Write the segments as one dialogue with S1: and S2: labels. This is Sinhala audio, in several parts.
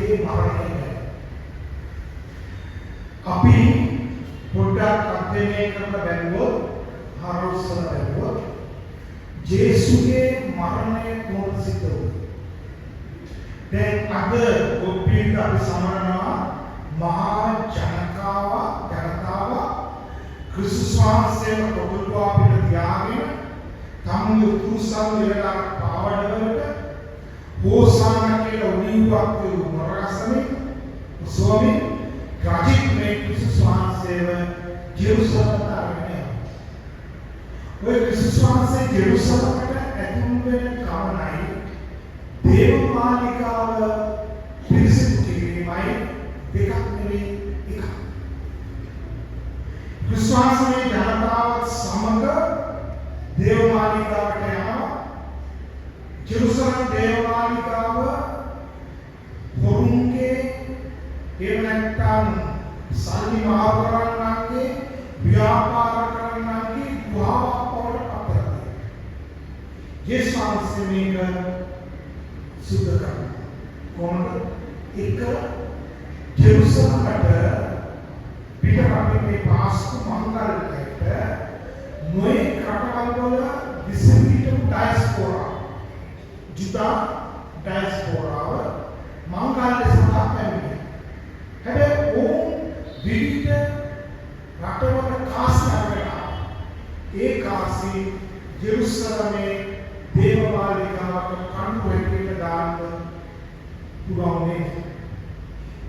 S1: යේසුගේ මරණය අපි පොඩ්ඩක් අධ්‍යයනය කරලා බැලුවොත් හරවස්සන බැලුවොත් යේසුගේ මරණය කොහොමද සිද්ධ වුනේ? දැන් අද ඔප්පිට අපි සමරනවා මහා ජනතාව ක්‍රිස්තුස් වහන්සේව පොදුල්වා අපිට තියාගෙන තමුගේ උතුරුසන් වේලා පාවඩවලට හෝසාන කියලා උණුවක් මොරගසනේ ස්වාමී රජිත් මේ ක්‍රිස්තුස් වහන්සේව ජෙරුසලමට අරගෙන ඔය ක්‍රිස්තුස් වහන්සේ ජෙරුසලමට ඇතුල් වෙන කවණයි දේවමාලිකාව පිරිසිදු කිරීමයි දෙකක් නෙවෙයි එකක්. ක්‍රිස්තුස් වහන්සේ ජනතාවත් සමග දේවමාලිකාවට යනවා. ජෙරුසලම් දේවමාලිකාව හොරුන්ගේ එහෙම නැත්නම් සල්ලි මාරු කරන්නන්ගේ ව්‍යාපාර කරන්නන්ගේ ගුහාවක් බවට පත් කරනවා. යේසුස් වහන්සේ මේක සුද්ධ කරනවා. කොහොමද? එක ජෙරුසලමට පිටරටින් මේ පාස්කු මංගල්‍යයට නොයේ රටවල් වල විසිරිට ඩයස්පෝරා ජුදා ඩයස්පෝරාව මංගල්‍ය සඳහා පැමිණියා. හැබැයි ඔවුන් විවිධ රටවල කාසි අරගෙන ඒ කාසි ජෙරුසලමේ දේවමාලිකාවට කණු වෙටිට දාන්න පුරවන්නේ.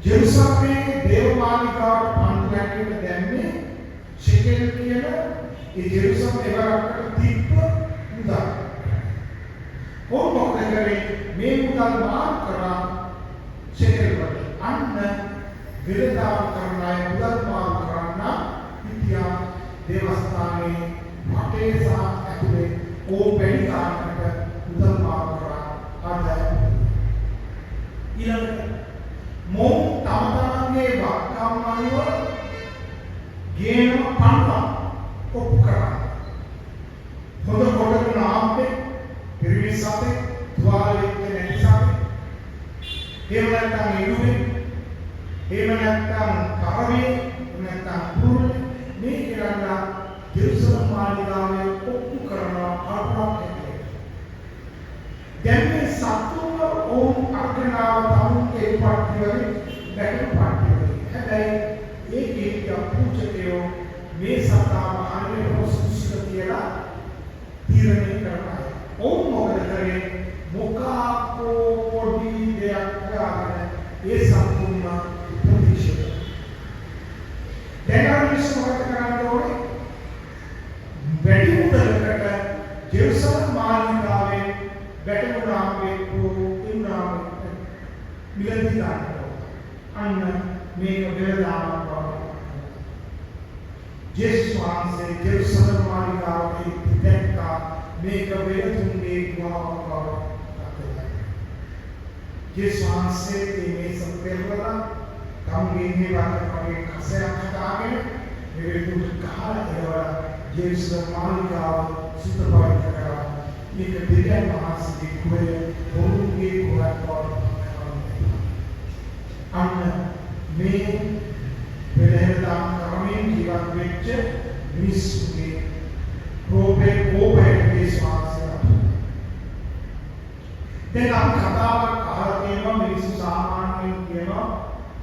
S1: ජෙරුසලමේ දේවමාලිකාවට කණු වෙටිට දැම්මේ ෂෙකෙල් කියන ඒ ජෙරුසලම් එවරකට තිබ්බ මුදල්. ඔවුන් මොකද කරේ? මේ මුදල් මාරු කරා ෂෙකෙල් වලට. අන්න විරදාව කරන අය මුදල් මාරු කරන්න හිටියා දේවස්ථානයේ වටේ සහ ඇතුලේ ඕපෙන් කාරකට මුදල් මාරු කරා ආදායම. ඊළඟට මොම් තමන්ගේ වක්කම් අනුව ගේන පන්ත ඔප්පු කරා. හොඳ කොටගෙන ආපේ පිරිමිස් අපේ තුවාලෙත් නැති සාපේ එහෙම නැත්නම් ඉදුවේ එහෙම නැත්නම් කරවේ නැත්නම් පුරුලේ මේ කරලා ජෙරුසලම් මාලිගාවේ ඔප්පු කරනවා ආපරාපේ. දැන් මේ සතුව ඕම් අර්ථනාව තමුන්ගේ පාර්ටිවලේ බැටර් පාර්ටිවලේ. හැබැයි ඒකේ අපුචකයෝ මේ සතාව හරියට හොස්තුස්ක කියලා තීරණය කරනවා. ඕම් මොකද කරේ? මොකාකෝ පොඩි දෙයක් කරගෙන ඒ සතුන්ම ප්‍රතික්ෂේප. දැන් අපි මොකද කරන්න ඕනේ? වැඩි මුදලකට ජෙරුසලම් මාලිගාවේ බැටළුනාමේ පුරුනාම මිලදී ගන්න. අන්න මේක බෙරදාමක් වගේ. යේසුස් වහන්සේ ජෙරුසලම් මාලිගාවේ දැක්කා මේක වේතුන්ගේ ගුහාවක් වගේ. යේසුස් වහන්සේ මේ සම්පේරවල කම්ගේ වගේ කසයක් හදාගෙන මේ වේතුන්ට කහලා ඒවල ජෙරුසලම් මාලිගාව සුද්ධපවිත්‍ර කරා. මේක දෙවියන් වහන්සේගේ කුවය වරුන්ගේ කුවයක් වගේ. අන්න මේ වෙලෙන්දා කරමින් ජීවත් වෙච්ච මිනිස්සුගේ ඕපේ විශ්වාසය. දැන් අපි කතාවක් අහලා තියෙනවා මිනිස්සු සාමාන්‍යයෙන් කියනවා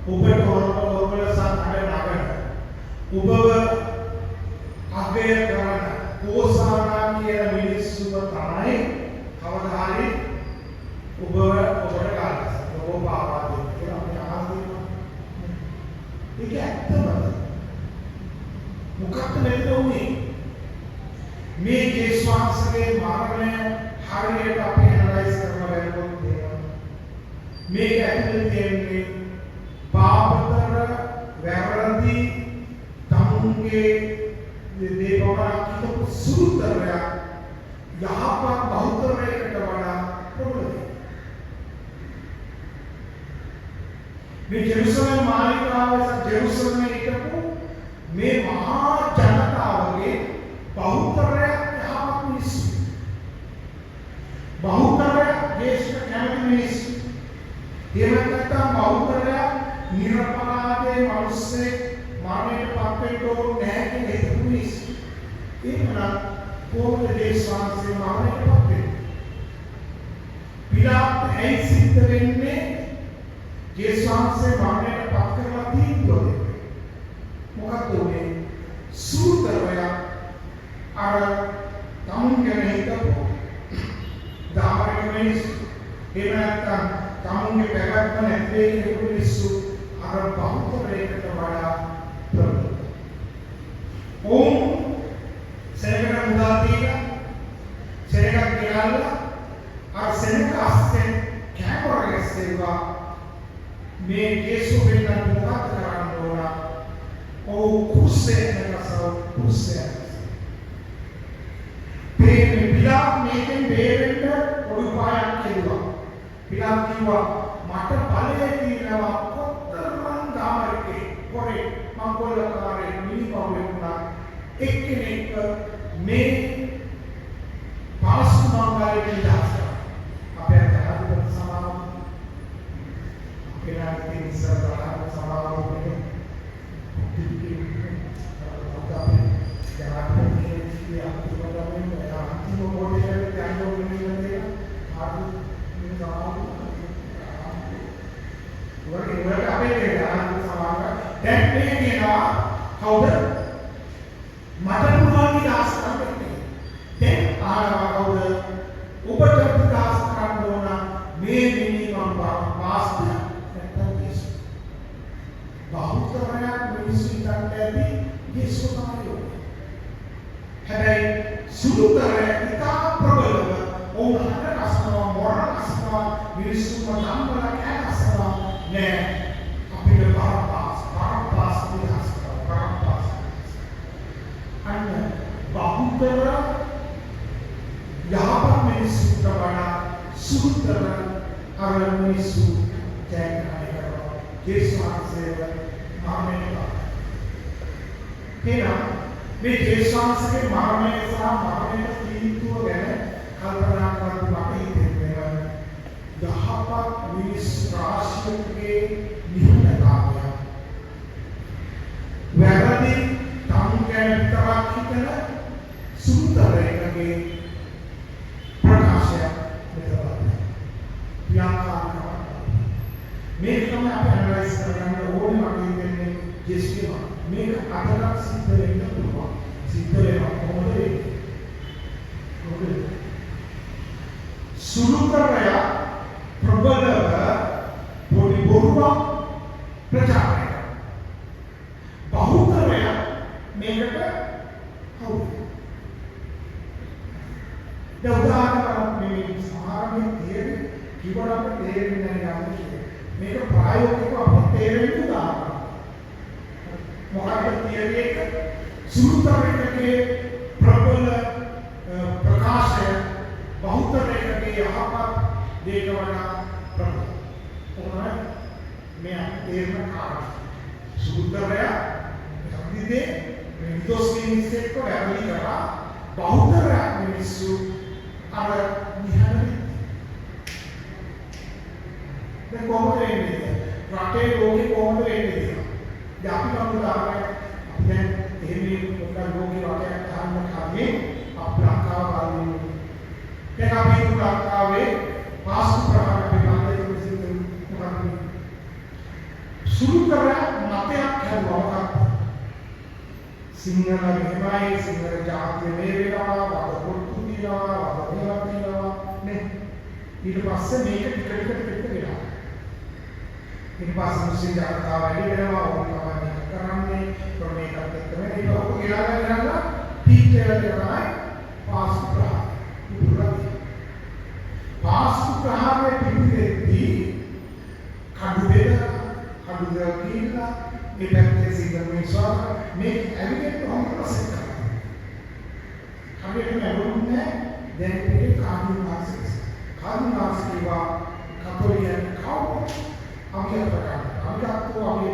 S1: ඔබට ඔබවල සාධන නගන ඔබව අගය කරන කෝසානා කියන මිනිස්සුව තමයි කවදා හරි ඔබට ගන්න. ඔබ පාවා දෙන්න කියලා අපි අහලා තියෙනවා. ඒක ඇත්තමද? මොකක්ද වෙන්න උනේ? මේ යේසුස් වහන්සේගේ මරණය හරියට අපි ඇනලයිස් කරලා බලනකොට තේරෙනවා. මේක ඇතුලේ තියෙන්නේ පාපතර වැරදි තමුන්ගේ දේවවරක් සුළුතරයක් යහපත් බෞද්ධරයකට වඩා ප්‍රබලයි. මේ ජෙරුසලම් මාලිගාවේ ජෙරුසලමේ හිටපු මේ මහා ජනතාවගේ බෞද්ධරයක් යහපත් මිනිස්සු. බෞද්ධරයක් දේශක කැමති මිනිස්සු. එහෙම නැත්තම් බෞද්ධයා නිර්පලාදේ මිනිස්සේ මානෙට පත් වෙන්න ඕනේ නැහැ කියන හිතපු මිනිස්සු. ඒකනම් කොහොමද දේශවාසී මානෙට පත් වෙන්නේ? පිලාත් ඇයි සිද්ධ වෙන්නේ? දේශවාසී මානෙට පත් කරලා තීන්දුව දෙන්නේ. මොකක්ද උනේ? සූතරයා අර තමුන් ගැන හිතපු දාමරික මිනිස්සු එහෙම නැත්නම් තමුන්ගේ පැවැත්ම නැත්තේ කියන මිනිස්සු අර බෞද්ධරයකට වඩා ප්‍රබල. ඕම් සෙනගට මුදල් දීලා සෙනගක් ගෙනල්ලා අර සෙනග අස්සේ කැමරා ගැස්සෙව්වා මේ කේසු වෙන්න මොකක්ද කරන්න ඕන? ඔව් කුස්සේ නැකසව කුස්සේ පිලාත් මේකෙන් බේරෙන්න පොඩි උපායක් කෙරුවා. පිලාත් කිව්වා මට බලය තියෙනවා කොතරම් දාමරිකේ පොරේ මම කොල්ලකාරේ මිනිපවුලේ වුණා එක්කෙනෙක් මේ පාස්තු මංගලයේ ඉඳලා අපේ අතට සමාව අපේ රටේ ඉස්සරහට සමාව වෙන්නේ කවුද? මට පුළුවන් ඉදාස් කරන්න. දැන් ආවා කවුද? ඔබට ඉදාස් කරන්න ඕන මේ මිනිමම් වාස්තු නැත්නම් යේසු. බෞද්ධරයක් මිනිස්සු ඉඳන් ඇති යේසු තමයි. හැබැයි සුළුතරය ඉතා ප්‍රබලව ඕනකට අසනවා මොරණ අසනවා මිනිස්සුම නම්බල කෑසනවා නෑ අපිට බරපාස් ඉතිහාස බෞද්ධර යහපත් මිනිස්සුන්ට වඩා සුළුතර අර මිනිස්සු ජයග්‍රහණය කරනවා. යේසුස් වහන්සේව මරණයට පත්. මේ යේසුස් වහන්සේගේ මරණය සහ මරණයට තීන්දුව ගැන කල්පනා කරලා මට හිතෙනවා යහපත් මිනිස්සු රාශියකගේ නිහඬතාවය. වැරදි තමුන් ගැන විතරක් හිතන සුළුතරයකගේ ප්‍රකාශයක් මෙතන. ව්‍යාකරණ මේක තමයි අපි ඇනලයිස් කරගන්න ඕනේ. මට හිතෙන්නේ ජෙස්ටිම මේක අදටත් සිද්ධ වෙන්න පුළුවන්. සිද්ධ වෙනවා කොහොමද වෙන්නේ? සුළුතරය ප්‍රබලව පොඩි බොරුවක් ප්‍රචාරය. බහුතරය මේකට හවුද? උදාහරණයක් මේ සාමාන්‍ය තියෙන කිව්වට තේරෙන්නේ නැහැ යන්නේ. මේක ප්‍රායෝගිකව අපිට තේරෙන්න උදාහරණයක්. මොකක්ද තියරි එක? සුළුතරයකගේ ප්‍රබල ප්‍රකාශය බහුතරයකගේ යහපත් දෙයක වඩා ප්‍රබල. ඕනෑ මේ තේරෙන කාරණා. සුළුතරය සම්දිදේ විදෝස් මිනිස්සෙක්ව වැරදි කරා බෞද්ධරයක් මිනිස්සු අර නිහඬ දැන් කොහොමද වෙන්නේ? රටේ ලෝකේ කොහොමද වෙන්නේ? දැන් අපි කවුරුදාරේ දැන් එහෙම පොඩ්ඩක් ලෝකේ රටයක් ගන්න කලින් අපි ලංකාව බලමු. දැන් අපි ලංකාවේ පාස්තු ප්‍රහාර පිළිබඳව මොකක්ද? සුළුතර මතයක් හැදුවා. සිංහල මෙහෙමයි සිංහල ජාතිය මේ වෙනවා වද පොට්ටු දිනවා වද මේවා දිනවා නේ ඊට පස්සේ මේක ටික වෙනවා ඊට පස්සේ මුස්ලිම් ජනතාව වැඩි වෙනවා ඕක තමයි කරන්නේ ප්‍රමේයකට එක්කම ඒක ඔක ගියාලා ටීචර් දෙනවා පාස්තු ප්‍රහාරයේ පිළිදෙද්දී කඩු දෙක කියලා මේ පැත්තේ සිංහල මිනිස්සු මේ ඇවිත් කොහොමද ප්‍රසෙස් කරන්නේ? හරියට නෑ දැන් මේ කාර්යුන් මාසික කිව්වා කතෝලිකයන් කවුද? අපි අතෝ අපි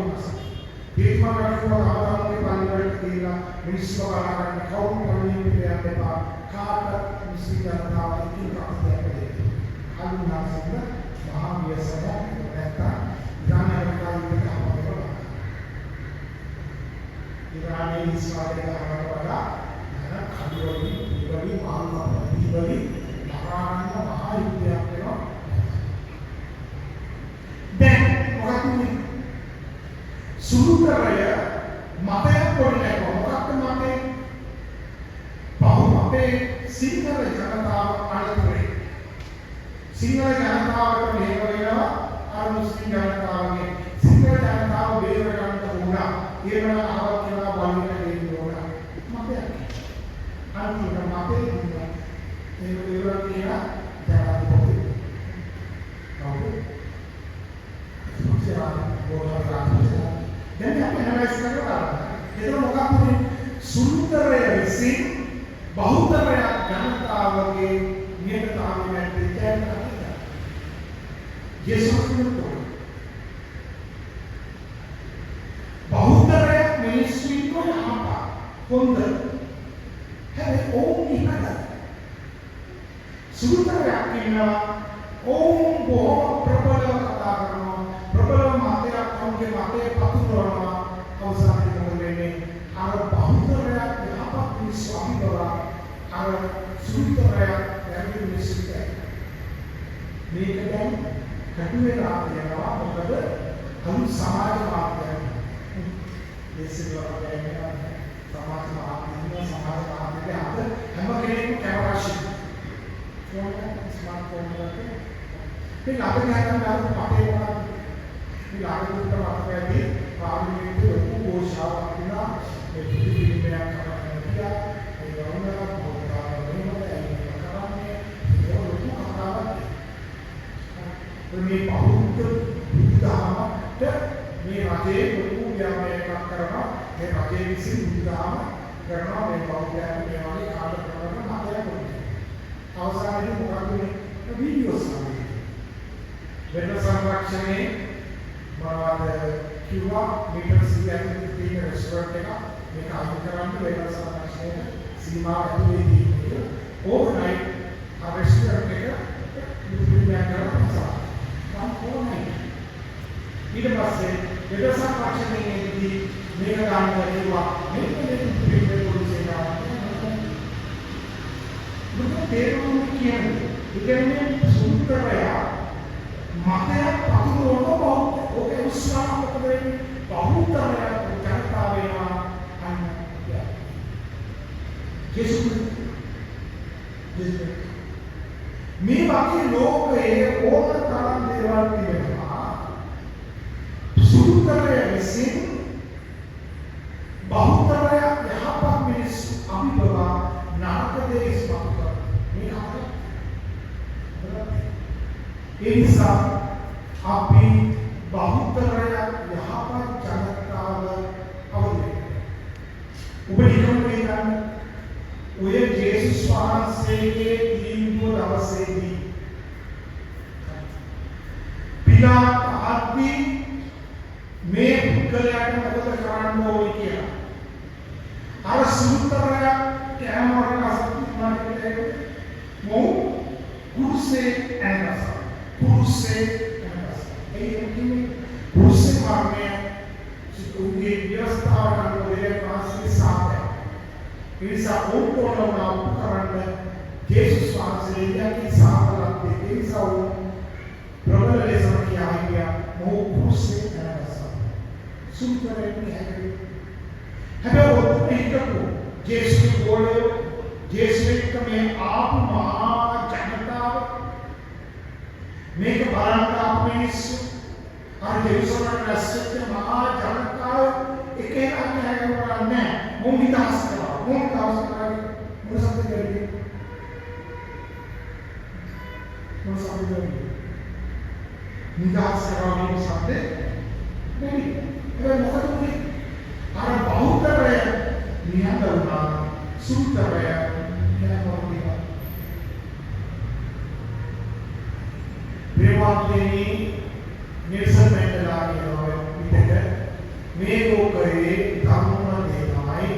S1: දීපමානකව ආදානයේ පරිවර්තන කියලා මිනිස්සු බලන්න කවුරු පරිණිවිඩ යනවා කාට මිසිකරනවා කියන කතාවක්. කාර්යුන් මාසික මහා ව්‍යසනයක් නැත්තම් ඉරාන අමරිකාවේ ගහනවා. ඉරානයේ ඉස්රායලයේ ගහනවා වඩා කඩුවලින් ඉවලි මාල්මා ඉවලි මහානන්ද මහා යුද්ධයක් වෙනවා. දැන් මොකක්ද සුළුතරය මතයක් පොඩ්ඩක් මොකක්ද මතේ බහු අපේ සිංහල ජනතාව අනුතරේ සිංහල ජනතාවට මේක වෙනවා අර මුස්ලිම් ජනතාවගේ සිංහල ජනතාව බේර ගන්න උනා ඒවන ආවත් කියලා බලන්න දෙන්න ඕන මතයක් අන්තිම මතේ දුන්නා ඒ වේවල් කියලා ජනාධිපති කවුද සුසිරා බෝධාරාමසේ දැන් අපි හැමයිස් කරලා ඒක මොකක්ද සුළුතරය විසින් බහුතරය ජනතාවගේ නියතතාවය දෙකෙන් අතර යේසුස් ක්‍රිස්තුස් බහුතරය මිනිස්සුන්ට යහපත් කොන්ද හැබැයි ඕම් ඉහළ සුළුතරයක් ඉන්නවා ඕම් බොහොම ප්‍රබලව කතා කරනවා ප්‍රබලව මාතයක් කවුගේ මාතේ පතුරවනවා අවසානයේ මොකද වෙන්නේ අර බහුතරයක් යහපත් මිනිස්සු අහිතවා අර සුළුතරයක් යන්නේ මිනිස්සුට මේක දැන් කටුවේ රාත්‍රියනවා මොකද අලුත් සමාජ මාධ්‍යයක් දේශිකවගේ සමාජ මාධ්‍යය සමාජ මාධ්‍යයේ අද හැම කෙනෙක්ම කැමරා ශිල්ප ස්මාර්ට්ෆෝන් එකේ මේ අපේ හැමදාම අපේ මොනවද මේ ආගමික මාධ්‍යයේදී පාර්ලිමේන්තුවේ ලොකු ഘോഷාවක් තිබුණා මේ පිළිපිලිමයක් කරන්න කියලා ඒ ගවර්නර් පොතාම වෙනම කරන්නේ ඒ ලොකු කතාවක් මේ බෞද්ධ බුද්ධාමට මේ රටේ ලොකු ව්‍යාපනයක් කරනවා මේ රටේ විසින් බුද්ධාම කරනවා මේ බෞද්ධයන් මේ වගේ කාල ප්‍රවණ මාතයක් වුණා අවසානයේ මොකක්ද මේ වීඩියෝස් වෙන සංරක්ෂණයේ මොනවද කිව්වා මීටර් 100ක් තියෙන රෙස්ටොරන්ට් එක මේක අයින් කරන්න වෙන සංරක්ෂණයේ සීමා ඇතුළේදී ඕවර්නයිට් ආ රෙස්ටොරන්ට් එක ඉතිරිමයක් කරනවා නම් ඕනේ ඊට පස්සේ වෙන සංරක්ෂණයේදී මේක ගන්න කිව්වා මේක දෙන්නේ පොලිසිය ගන්න මොකද තේරුම් කියන්නේ ඉතින් සුන්දරය මතයක් පතුරවන බෞද්ධ ඔකේ උත්සාහයක් කරන්නේ බෞද්ධය ජනතාව වෙනවා අන්න යේසුස් මේ වගේ ලෝකයේ ඕන තරම් දේවල් තිබෙනවා සුන්දරය විසින් බෞද්ධය යහපත් මිනිස්සු අභිබවා නාටක දේශ බෞද්ධ මේ අපේ ඒ නිසා අපි බෞද්ධය යහපත් ජනතාව අවුලේ ඔබ නිකම් කියන්න ඔය ජේසුස් වහන්සේගේ තීන්දුව දවසේදී පිලාත් අහද්දී මේ පුද්ගලයාට මොකද කරන්න ඕනේ කියලා අර සුන්දරය කැමරක අසතුටුමත් මො කුරුසේ ඇනස කුරුසේ ඇනස ඒ කියන්නේ කුරුසේ මාර්ගය සිතුගේ ව්‍යවස්ථාවන වලේ පාස්සේ සාපය ඉරිසා ඕනෝනා උපකරණ ජේසුස් වහන්සේ යකි සාපලත් දෙකේසා ප්‍රබල ලෙසම කියයි මො කුරුසේ ඇනස සුන්දරේ හැකි හැබැයි ඔබ හිතපු ජේසුස් ගෝලේ ජේසුස් මේ ආපු මහා ජනතාව මේක බලන්න ආපු මිනිස්සු අර ජෙරුසලම් රැස්වෙච්ච මහා ජනතාව එක එකක් හැගෙවන්නේ මොන් හිතස් කරා මොන් දවස් කරා මොන සම්පූර්ණයි මොන සම්පූර්ණයි නිදාස් කරා මොන සම්පේ නෙමෙයි ඒක මොකද උනේ අර බෞද්ධය නිහඬවුණා සුන්දරය යනවාදියා මේවාදීනි නෙල්සන් මැන්ඩෙලා කියනවා විදිහට මේ ලෝකයේ ධර්ම දෙනමයි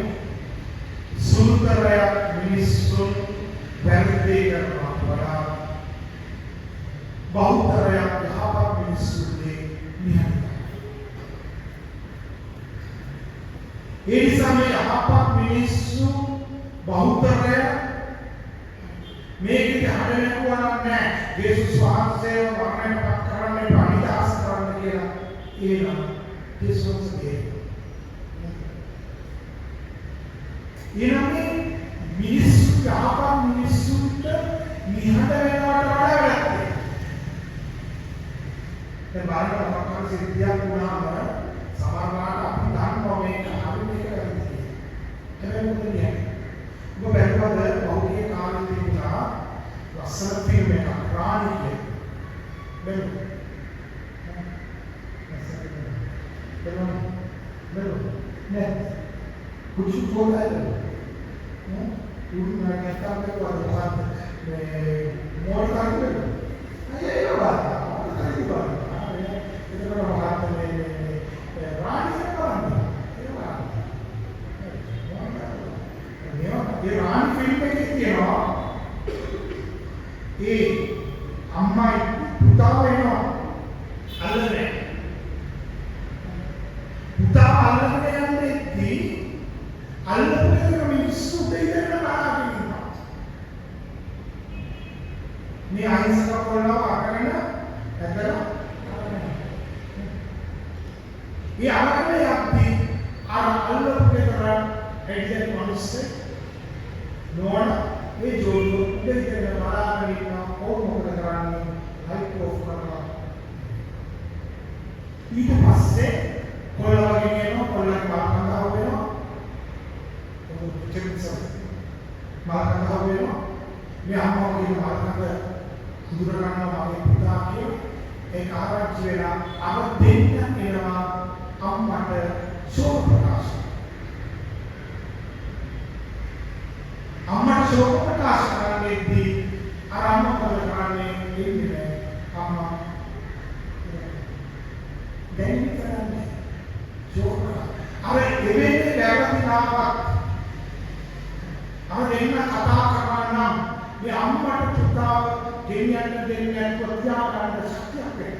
S1: සුන්දරය මිනිස්සුන් වැරදි කරනවා වඩා බෞද්ධය මිනිස්සුන්ගේ නිහඬතාවය. ඒ නිසා මේ යහපත් මිනිස්සු බහුතරය මේකේ හඩ නැකුවා නැහැ. යේසුස් වහන්සේව වර්ණනපත් කරන්න පරිදාස් කරන්න කියලා ඒන යේසුස්ගේ. ඊළඟේ මිනිස්සු යහපත් මිනිස්සුන්ට නිහඬ වෙනවට වඩා වැදගත්. දැන් බාහිර අපකාර සිද්ධියක් වුණාම සමහරවිට අපි දන්නවා මේක හරි මේක වැරදි. හැබැයි මොකද කියන්නේ? ඔබ බැලුවද පෞද්ගලික කාලේ තිබුණා ලස්සන ෆිල්ම් එකක් රාණි කියලා. බැලුවා. බැලුවා. නෑ. කුචු පොළයි. udah kata mereka bukan mau tahu aja itu bah tadi bah itu kan orang kata rani apa ini rani film में क्या हो ये अम्मा पुता है ना अलग है पुता अलग है हमने दी अलग है कभी सुबह इधर ना මේ අහිංසක කොල්ලව අරගෙන ඇදලා ඒ අරගෙන යද්දී අර අල්ලපු ගෙදර එක්සෙත් මිනිස්සේ නෝන ඒ ජෝඩු දෙකේ බලාගෙන ඉන්නවා කොහොම මොකද කරන්නේ හයිප් ඔෆ් කරනවා ඊට පස්සේ කොල්ලව ගෙනියනවා කොල්ලගේ මාකන්දාව වෙනවා චෙක්ස් මාකන්දාව වෙනවා මේ අම්මා කියන මාකන්දාව බුදුරණන් වහන්සේ පුතා කියන ඒ ආරච්චි වෙලා අර දෙන්න එනවා අම්මට ශෝක ප්‍රකාශ. අම්මට ශෝක ප්‍රකාශ කරන්නේදී අර අම්මා කරන්නේ ඉන්නේ අම්මා දැන් කරන්නේ ශෝක අර එවෙන්නේ වැරදිනාවක් අර දෙන්න කතා කරනවා මේ අම්මට පුතාව ගෙනියන්න දෙන්න ප්‍රත්‍යාව ගන්න ශක්තියක් නැහැ.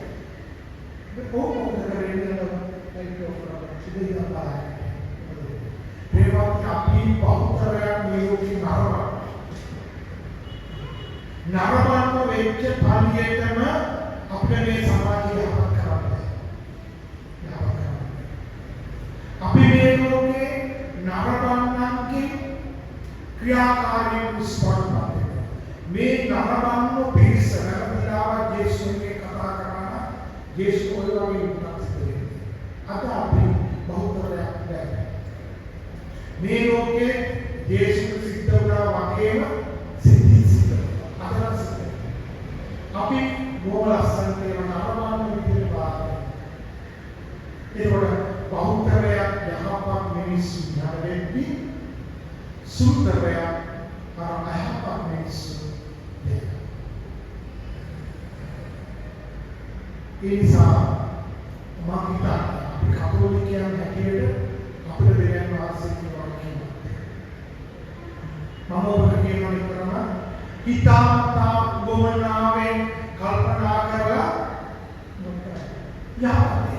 S1: මේ කොහොමද කරන්නේ ඒක සිදුවීමක්. මේවත් අපි බෞද්ධයන් නියෝගී නරඹන වෙච්ච පළියෙටම අපේ මේ සමාජය යහපත් කරන්නේ. අපි මේ ලෝකේ නරඹන්නන්ගේ ක්‍රියාකාරීත්වය ස්පර්ශ මේ නරඹන්න පිරිස නරඹලා යේසුගේ කතා කරන යේසු ඔයවගේ උත්තරේ අද අපි බෞද්ධයක් දැක්කේ මේ ලෝකේ යේසු සිද්ධ වුණා වගේම සිද්ධ අදලා සිද්ධ අපි බොහොමස්සන් කියන නරඹන්න විදිහට බලන්න ඒකට බෞද්ධයක් යහපත් මිනිස්සු නැවෙද්දී සුද්ධරයක් අයහපත් මිනිස්සු ඒ නිසා මම හිතන්නේ අපි කතෝලිකයන් හැටියට අපිට දෙවියන් වහන්සේ කියනවා මම ඔබට කියනවා කරන හිතාමතා ගොමනාවෙන් කල්පනා කරලා යහපත්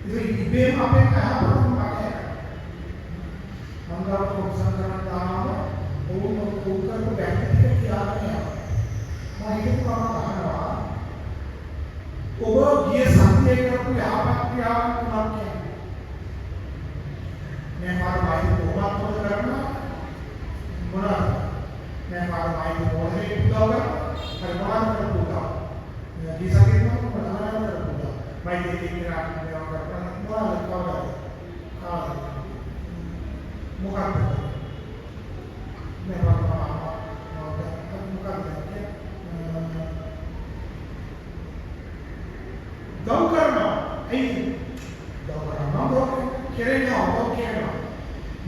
S1: ඉතින් ඉබේම අපේ කහපතම නැහැ මංගල කොක්සන්තරන් දානම ඕම උත්තර බැක්ටික කියන්නේ මම ඒක කරනවා ඔබ ගිය සතියේ කරපු යහපත් ක්‍රියාවක් තුනක් කියන්නේ मैं हमारा भाई को बात तो करना बोला मैं हमारा भाई को बोलने पूछा होगा हर बार कर पूछा जैसा कि मैं बताना कर पूछा भाई ये कि रात में और करना बोला लगा होगा मुकाबला मैं बात मुकाबला दो करना ऐ दो करना दो केरेगा दो केरेगा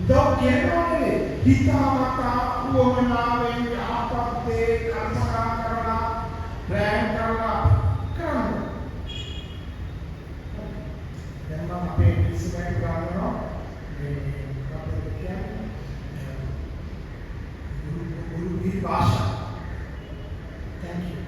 S1: दो केरेगा ने हितामता उवमनावें यापत्ते कर्मका करना प्रेम करना करना जन्म अपने इसमें करना ये गुरु की भाषा थैंक यू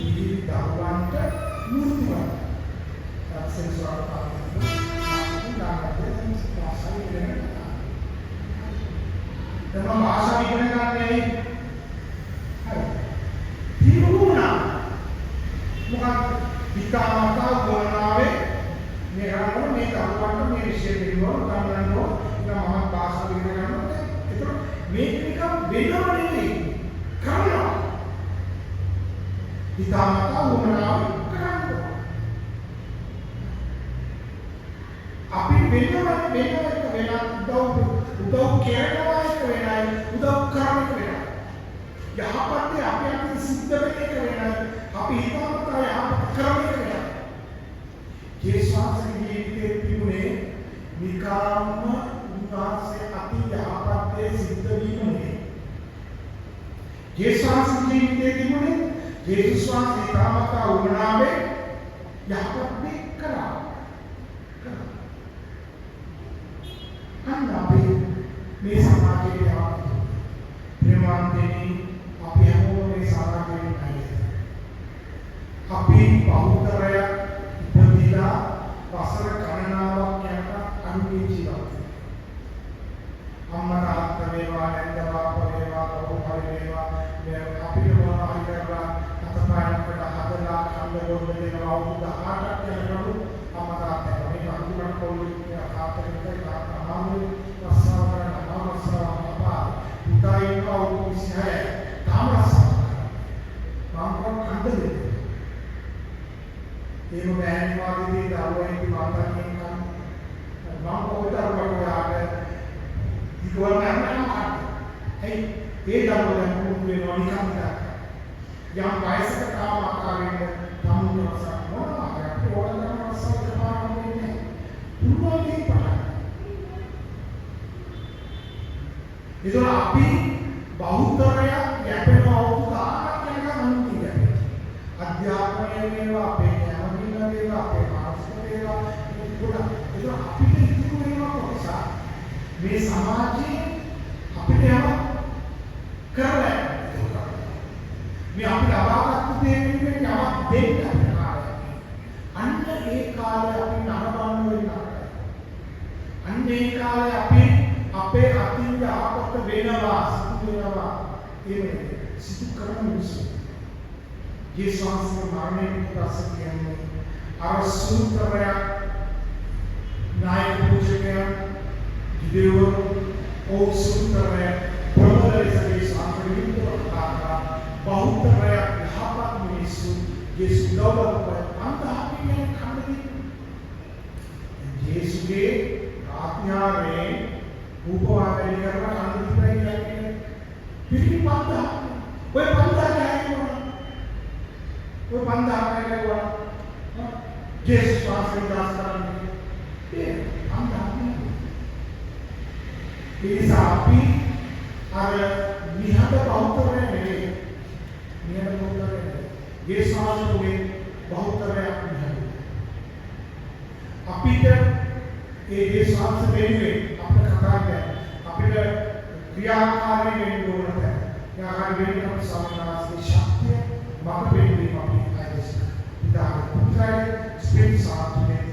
S1: මේ දරුවන්ට මූර්තිමත් සෙන්සර් भाषा इग्न करने तीरुना मुका पिता माता बोलनावे मेरा को मैं तारुवाट में विषय दिलो कामनो इना महा भाषा इग्न करना तो मेनिका वेदवणी करना पिता माता बोलनावे करना අපි වෙනම වෙලා උදව් කරනවා එක වෙනයි උදව් කරන එක වෙනයි යහපත් අපි අපිට සිද්ධ වෙන එක වෙනයි අපි හිතමතා යහපත් කරන එක වෙනයි ජේසුස්ගේ ජීවිතයේ තිබුණේ නිකාම්ම උන්වහන්සේ අති යහපත් දේ සිද්ධ වීම නෙවෙයි ජේසුස්ගේ ජීවිතයේ තිබුණේ ජේසුස් වහන්සේ තාමතා උගනාවේ යහපත් දේ කළා අපි මේ සමාජයේ ප්‍රේමවන්තනි අපි හැමෝම මේ සමාජයේ ඉන්නේ. අපි බෞද්ධය ඉපදිලා වසර ගණනාවක් යනකම් අනුගේ ජීවත්. අම්මා තාත්තා වේවා නැන්ද බාප්පා වේවා කොහොමද වේවා අපිට මොනවා හරි කරලා අතපයකට හදලා කන්න බොන්න දෙනවා අවුරුදු 8ක් යනකොට අම්මා තාත්තා මේ අඳුරන පොළොවේ තාත්තගෙන් ආමු වස්සාවරණ ආමස්සාවා උදායි කවු ඉස්හය තාමස මාම්පොක් කන්දේ ඒම බෑන් වාගේ දරුවන්ගේ මාතෘකාවෙන් කන් මාම්පොක් දරුවෝ ආගේ ඉක්වල කරනවා හයි ඒ දරුවෝ මුළු වෙනවා නිකන් යම් වයසක තාම ආකාරයෙන් තමුන්වස මොනවා අපේ ඕනම වස්සාව කරනවා පුරුමෝගේ පටන් ඒතර අපි බෞද්ධය යැපෙන අවුරුදු 10ක් යනකම් අනුකීය අධ්‍යාපනය වේවා අපේ කැමතින වේවා අපේ මානසික වේවා ඒතර අපිට ඉතුරු වෙනවා කොටස මේ සමාජයේ අපිට යම කරලා මේ අපිට අවාගත්තු දේ වෙනුවෙන් යමක් දෙන්න අන්න ඒ කාලේ අපි නරඹන්න වෙනවා අන්න ඒ කාලේ අපි අපේ අතින් යහපත වෙනවා සිදු වෙනවා ඒ සිදු කරන මිනිස්සු ජේසුස්ගේ මරණයෙන් පස්සේ කියන්නේ අර සූත්‍රය නායක පූජකයන් ගිදෙවරු ඕ සූත්‍රය ප්‍රබලයිසගේ සාන්තිවිත ආකාර බෞද්ධය යහපත් මිනිස්සු ජේසුස් දවල්පය අන්තහාමියේ කන්නේ ජේසුස්ගේ ආඥාවෙන් උපවාදනය කරලා කන්දිපයි කියන්නේ පිළිපන්ද ඔය පන්දා ගෑනවා ඔය පන්දා ගෑනවා ජේසුස් වහන්සේ දාස් කරන්නේ ඒ පන්දා අපි අර නිහඬ බෞද්ධය නෙවෙයි නිහඬ බෞද්ධය නෙවෙයි ඒ සමාජයේ බෞද්ධයක් නෙවෙයි අපිට ඒ ශාස්ත්‍ර දෙන්නේ අපේ කතාවේ අපිට ක්‍රියාකාරී වෙන්න ඕන නැහැ. ක්‍රියාකාරී වෙන්න අපේ සමාජයේ ශක්තිය මත වෙන්නේ අපි ආයතන. ඉතින් පුත්‍රයන් ස්පේස් සාතුනේ